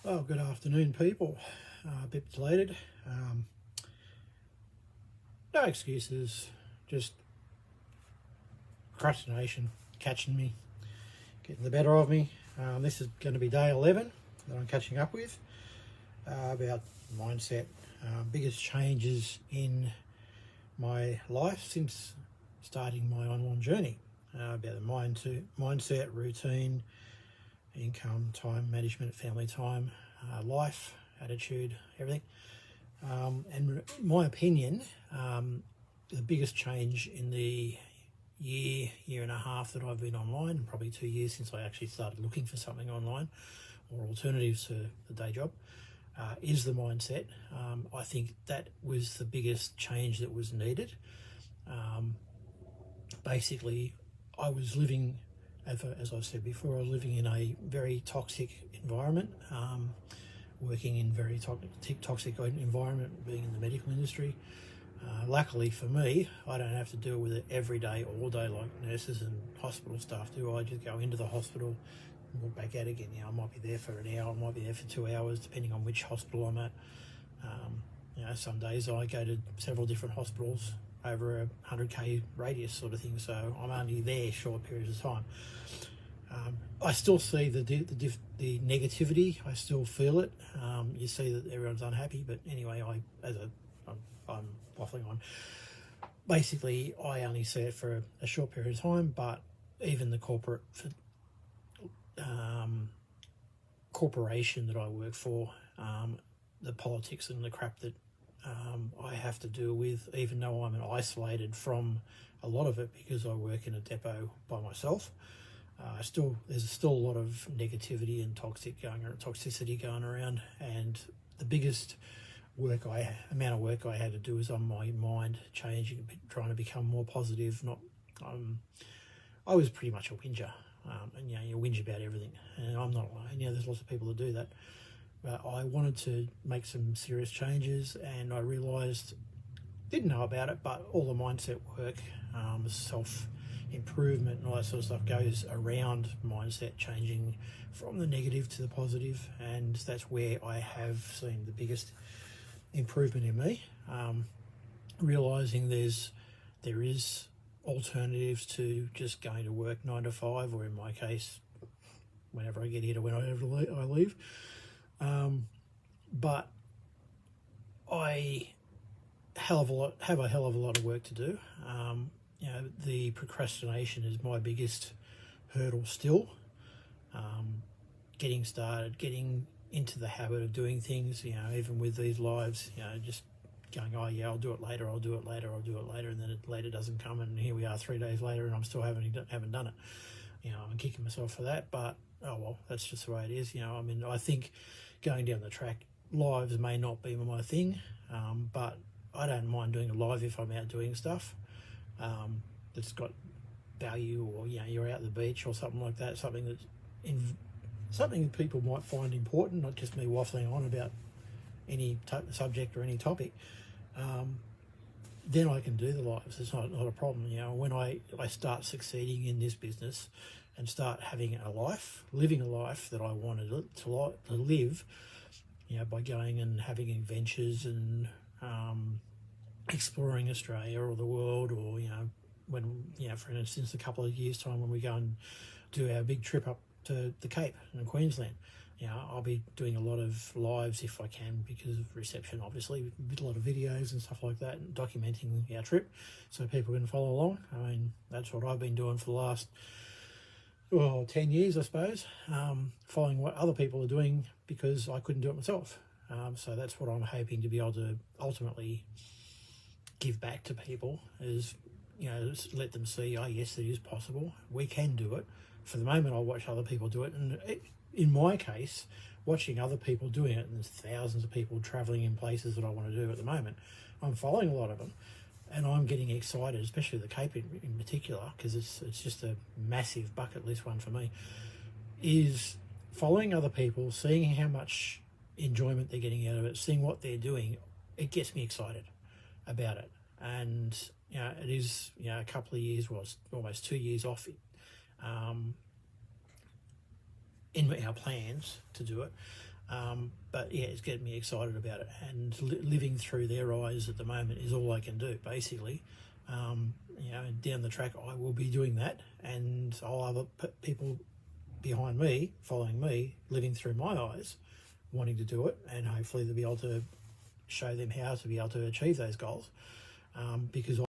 Oh, good afternoon, people. A bit belated. No excuses, just procrastination catching me, getting the better of me. This is going to be day 11 that I'm catching up with about mindset. Biggest changes in my life since starting my online journey about the mindset, routine, income, time management, family time, life, attitude, everything. And in my opinion, the biggest change in the year and a half that I've been online, probably 2 years since I actually started looking for something online or alternatives to the day job, is the mindset. I think that was the biggest change that was needed. Basically, I was living, as I said before, I was living in a very toxic environment, working in very toxic environment, being in the medical industry. Luckily for me, I don't have to deal with it every day, all day, like nurses and hospital staff do. I just go into the hospital and walk back out again. I might be there for an hour, I might be there for 2 hours, depending on which hospital I'm at. Some days I go to several different hospitals over a 100k radius sort of thing, so I'm only there short periods of time. I still see the negativity. I still feel it. You see that everyone's unhappy, but anyway, I'm waffling on. Basically, I only see it for a short period of time, but even the corporation that I work for, the politics and the crap that I have to deal with, even though I'm isolated from a lot of it because I work in a depot by myself. There's still a lot of negativity and toxicity going around, and the biggest amount of work I had to do is on my mind, changing, trying to become more positive. I was pretty much a whinger, and you whinge about everything, and I'm not alone. There's lots of people that do that. But I wanted to make some serious changes, and I realised, didn't know about it, but all the mindset work, self-improvement and all that sort of stuff goes around mindset, changing from the negative to the positive, and that's where I have seen the biggest improvement in me. Realising there is alternatives to just going to work 9 to 5, or in my case, whenever I get here to whenever I leave. But I have a hell of a lot of work to do. The procrastination is my biggest hurdle still. Getting started, getting into the habit of doing things, even with these lives, just going, oh yeah, I'll do it later, and then it later doesn't come, and here we are 3 days later and I'm still haven't done it. I'm kicking myself for that, but oh well, that's just the way it is. I think going down the track, lives may not be my thing, but I don't mind doing a live if I'm out doing stuff that's got value, or you're out at the beach or something like that, something that people might find important, not just me waffling on about any subject or any topic. Then I can do the lives. It's not a problem. When I start succeeding in this business and start having living a life that I wanted to live, by going and having adventures and exploring Australia or the world, or when for instance, a couple of years' time when we go and do our big trip up to the Cape in Queensland, I'll be doing a lot of lives if I can, because of reception, obviously, a lot of videos and stuff like that, and documenting our trip so people can follow along. That's what I've been doing for the last 10 years, I suppose, following what other people are doing because I couldn't do it myself. So that's what I'm hoping to be able to ultimately give back to people, is let them see, oh yes, it is possible, we can do it. For the moment, I watch other people do it, and in my case, watching other people doing it, and there's thousands of people travelling in places that I want to do at the moment, I'm following a lot of them, and I'm getting excited, especially the Cape in particular, because it's just a massive bucket list one for me, is following other people, seeing how much enjoyment they're getting out of it, seeing what they're doing. It gets me excited about it. And it is a couple of years, almost 2 years off in our plans to do it. But yeah, it's getting me excited about it, and living through their eyes at the moment is all I can do, basically. Down the track, I will be doing that, and I'll have people behind me, following me, living through my eyes, wanting to do it, and hopefully they'll be able to show them how to be able to achieve those goals, because